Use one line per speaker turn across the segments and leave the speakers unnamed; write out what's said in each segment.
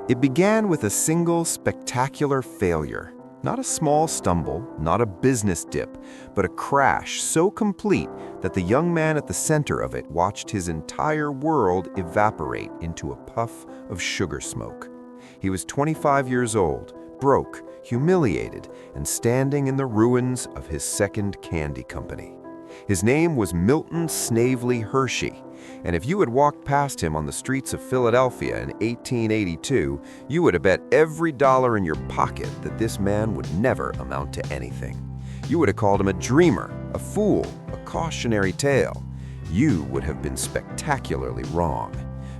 It began with a single spectacular failure. Not a small stumble, not a business dip, but a crash so complete that the young man at the center of it watched his entire world evaporate into a puff of sugar smoke. He was 25 years old, broke, humiliated, and standing in the ruins of his second candy company. His name was Milton Snavely Hershey, and if you had walked past him on the streets of Philadelphia in 1882, you would have bet every dollar in your pocket that this man would never amount to anything. You would have called him a dreamer, a fool, a cautionary tale. You would have been spectacularly wrong.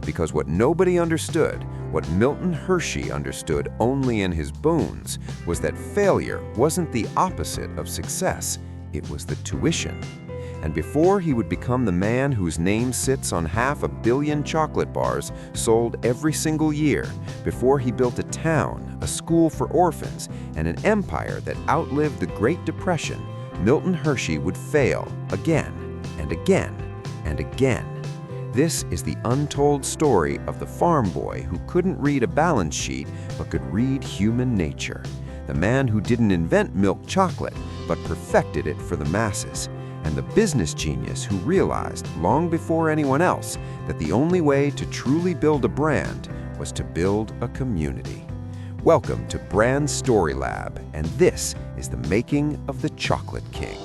Because what nobody understood, what Milton Hershey understood only in his bones, was that failure wasn't the opposite of success, it was the tuition. And before he would become the man whose name sits on 500 million chocolate bars sold every single year, before he built a town, a school for orphans, and an empire that outlived the Great Depression, Milton Hershey would fail again and again and again. This is the untold story of the farm boy who couldn't read a balance sheet but could read human nature. The man who didn't invent milk chocolate but perfected it for the masses. And the business genius who realized, long before anyone else, that the only way to truly build a brand was to build a community. Welcome to Brand Story Lab, and this is the making of the Chocolate King.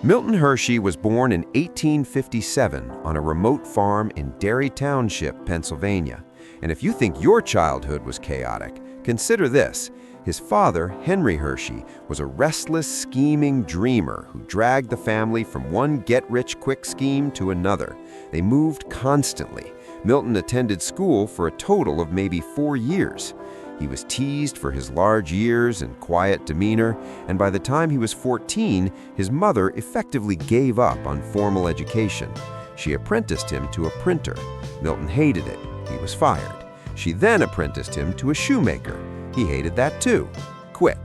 Milton Hershey was born in 1857 on a remote farm in Derry Township, Pennsylvania. And if you think your childhood was chaotic, consider this. His father, Henry Hershey, was a restless, scheming dreamer who dragged the family from one get-rich-quick scheme to another. They moved constantly. Milton attended school for a total of maybe 4 years. He was teased for his large years and quiet demeanor, and by the time he was 14, his mother effectively gave up on formal education. She apprenticed him to a printer. Milton hated it. He was fired. She then apprenticed him to a shoemaker. He hated that too. Quit.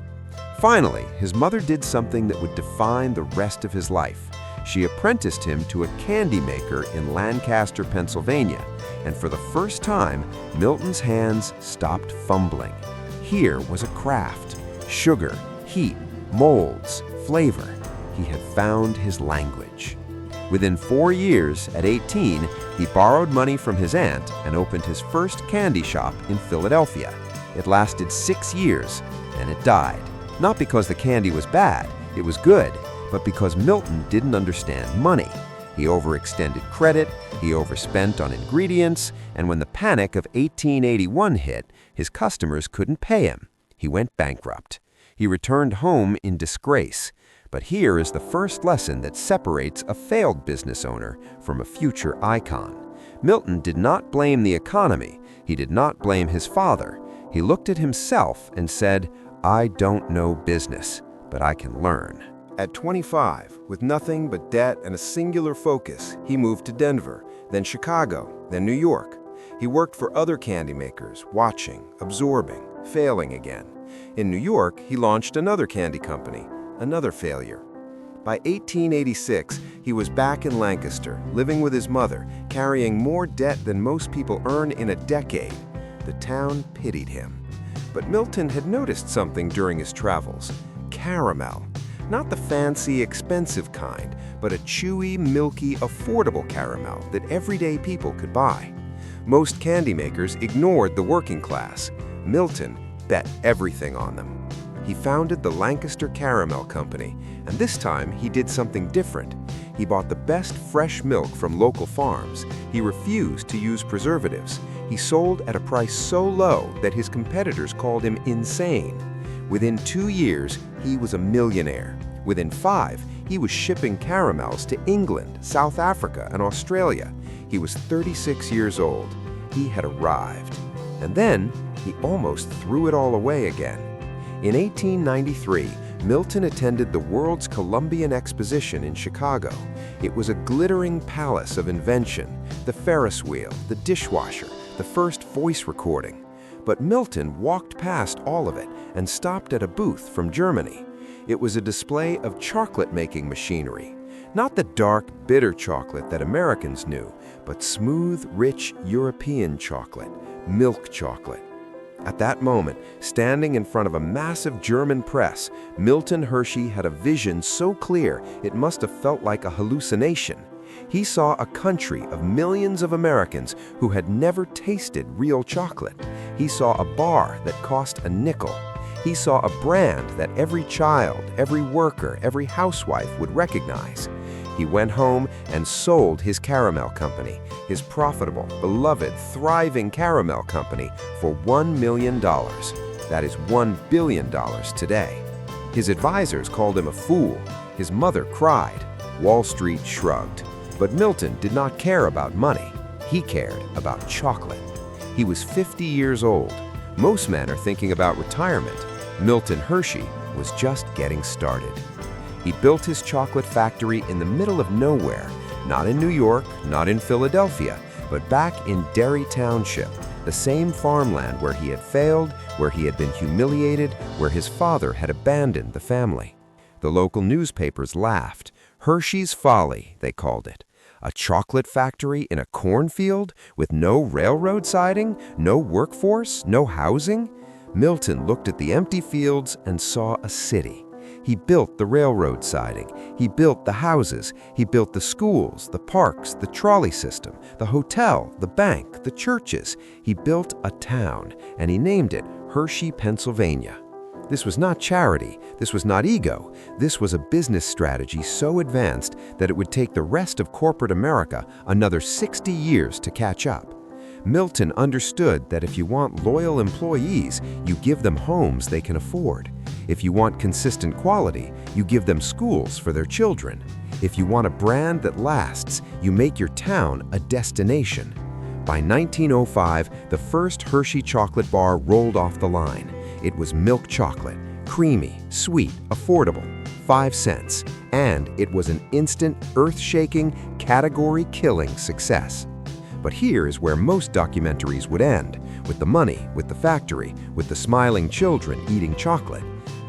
Finally, his mother did something that would define the rest of his life. She apprenticed him to a candy maker in Lancaster, Pennsylvania, and for the first time, Milton's hands stopped fumbling. Here was a craft: sugar, heat, molds, flavor. He had found his language. Within 4 years, at 18, he borrowed money from his aunt and opened his first candy shop in Philadelphia. It lasted 6 years, and it died. Not because the candy was bad, it was good, but because Milton didn't understand money. He overextended credit, he overspent on ingredients, and when the panic of 1881 hit, his customers couldn't pay him. He went bankrupt. He returned home in disgrace. But here is the first lesson that separates a failed business owner from a future icon. Milton did not blame the economy. He did not blame his father. He looked at himself and said, "I don't know business, but I can learn." At 25, with nothing but debt and a singular focus, he moved to Denver, then Chicago, then New York. He worked for other candy makers, watching, absorbing, failing again. In New York, he launched another candy company, another failure. By 1886, he was back in Lancaster, living with his mother, carrying more debt than most people earn in a decade. The town pitied him. But Milton had noticed something during his travels: caramel. Not the fancy, expensive kind, but a chewy, milky, affordable caramel that everyday people could buy. Most candy makers ignored the working class. Milton bet everything on them. He founded the Lancaster Caramel Company, and this time he did something different. He bought the best fresh milk from local farms. He refused to use preservatives. He sold at a price so low that his competitors called him insane. Within 2 years, he was a millionaire. Within 5, he was shipping caramels to England, South Africa, and Australia. He was 36 years old. He had arrived. And then, he almost threw it all away again. In 1893, Milton attended the World's Columbian Exposition in Chicago. It was a glittering palace of invention: the Ferris wheel, the dishwasher, the first voice recording. But Milton walked past all of it and stopped at a booth from Germany. It was a display of chocolate-making machinery. Not the dark, bitter chocolate that Americans knew, but smooth, rich European chocolate, milk chocolate. At that moment, standing in front of a massive German press, Milton Hershey had a vision so clear it must have felt like a hallucination. He saw a country of millions of Americans who had never tasted real chocolate. He saw a bar that cost a nickel. He saw a brand that every child, every worker, every housewife would recognize. He went home and sold his caramel company, his profitable, beloved, thriving caramel company, for $1 million. That is $1 billion today. His advisors called him a fool. His mother cried. Wall Street shrugged. But Milton did not care about money. He cared about chocolate. He was 50 years old. Most men are thinking about retirement. Milton Hershey was just getting started. He built his chocolate factory in the middle of nowhere, not in New York, not in Philadelphia, but back in Derry Township, the same farmland where he had failed, where he had been humiliated, where his father had abandoned the family. The local newspapers laughed. Hershey's Folly, they called it. A chocolate factory in a cornfield with no railroad siding, no workforce, no housing? Milton looked at the empty fields and saw a city. He built the railroad siding. He built the houses. He built the schools, the parks, the trolley system, the hotel, the bank, the churches. He built a town, and he named it Hershey, Pennsylvania. This was not charity. This was not ego. This was a business strategy so advanced that it would take the rest of corporate America another 60 years to catch up. Milton understood that if you want loyal employees, you give them homes they can afford. If you want consistent quality, you give them schools for their children. If you want a brand that lasts, you make your town a destination. By 1905, the first Hershey chocolate bar rolled off the line. It was milk chocolate, creamy, sweet, affordable, 5 cents, and it was an instant, earth-shaking, category-killing success. But here is where most documentaries would end, with the money, with the factory, with the smiling children eating chocolate.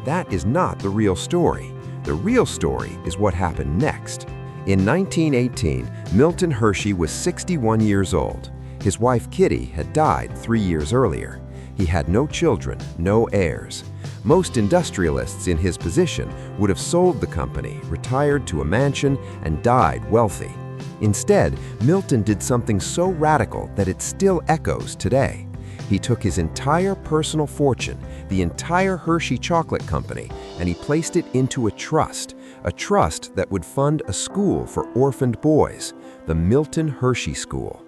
That is not the real story. The real story is what happened next. In 1918, Milton Hershey was 61 years old. His wife Kitty had died 3 years earlier. He had no children, no heirs. Most industrialists in his position would have sold the company, retired to a mansion, and died wealthy. Instead, Milton did something so radical that it still echoes today. He took his entire personal fortune, the entire Hershey Chocolate Company, and he placed it into a trust that would fund a school for orphaned boys, the Milton Hershey School.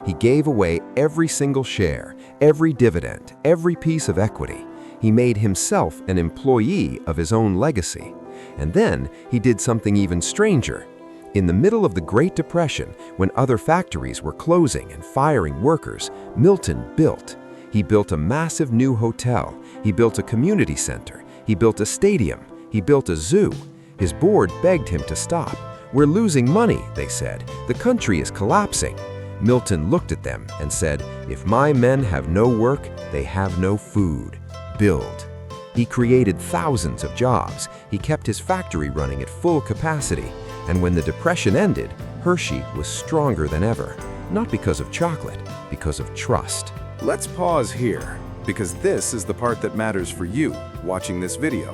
He gave away every single share, every dividend, every piece of equity. He made himself an employee of his own legacy. And then he did something even stranger. In the middle of the Great Depression, when other factories were closing and firing workers, Milton built. He built a massive new hotel. He built a community center. He built a stadium. He built a zoo. His board begged him to stop. "We're losing money," they said. "The country is collapsing." Milton looked at them and said, "If my men have no work, they have no food. Build." He created thousands of jobs. He kept his factory running at full capacity. And when the Depression ended, Hershey was stronger than ever. Not because of chocolate, because of trust.
Let's pause here, because this is the part that matters for you watching this video.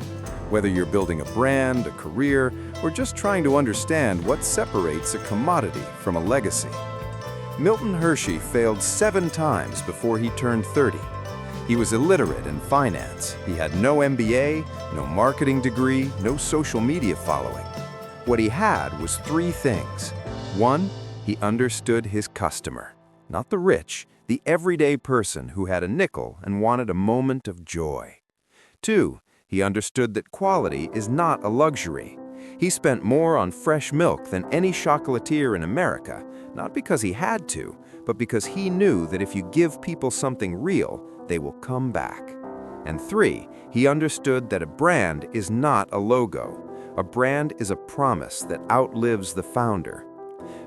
Whether you're building a brand, a career, or just trying to understand what separates a commodity from a legacy. Milton Hershey failed 7 times before he turned 30. He was illiterate in finance. He had no MBA, no marketing degree, no social media following. What he had was 3 things. 1, he understood his customer, not the rich, the everyday person who had a nickel and wanted a moment of joy. 2, he understood that quality is not a luxury. He spent more on fresh milk than any chocolatier in America, not because he had to, but because he knew that if you give people something real, they will come back. And 3, he understood that a brand is not a logo. A brand is a promise that outlives the founder.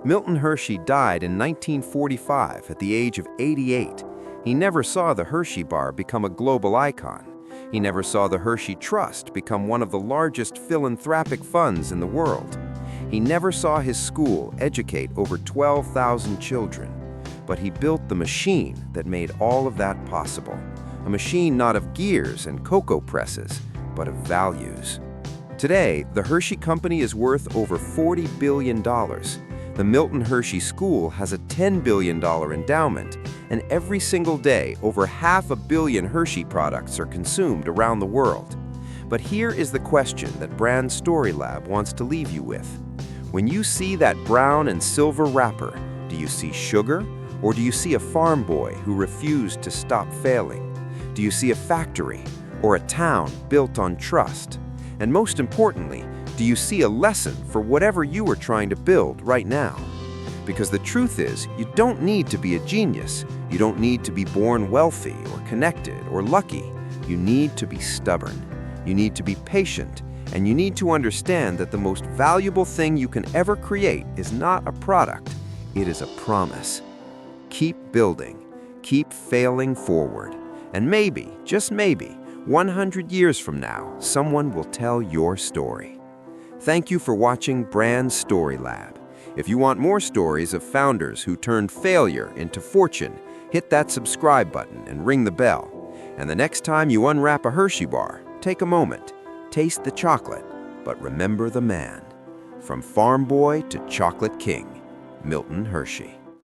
Milton Hershey died in 1945 at the age of 88. He never saw the Hershey bar become a global icon. He never saw the Hershey Trust become one of the largest philanthropic funds in the world. He never saw his school educate over 12,000 children. But he built the machine that made all of that possible.
a machine not of gears and cocoa presses, but of values. Today, the Hershey Company is worth over $40 billion. The Milton Hershey School has a $10 billion endowment, and every single day, over 500 million Hershey products are consumed around the world. But here is the question that Brand Story Lab wants to leave you with. When you see that brown and silver wrapper, do you see sugar, or do you see a farm boy who refused to stop failing? Do you see a factory or a town built on trust? And most importantly, do you see a lesson for whatever you are trying to build right now? Because the truth is, you don't need to be a genius. You don't need to be born wealthy or connected or lucky. You need to be stubborn. You need to be patient. And you need to understand that the most valuable thing you can ever create is not a product. It is a promise. Keep building. Keep failing forward. And maybe, just maybe, 100 years from now, someone will tell your story. Thank you for watching Brand Story Lab. If you want more stories of founders who turned failure into fortune, hit that subscribe button and ring the bell. And the next time you unwrap a Hershey bar, take a moment, taste the chocolate, but remember the man. From farm boy to chocolate king, Milton Hershey.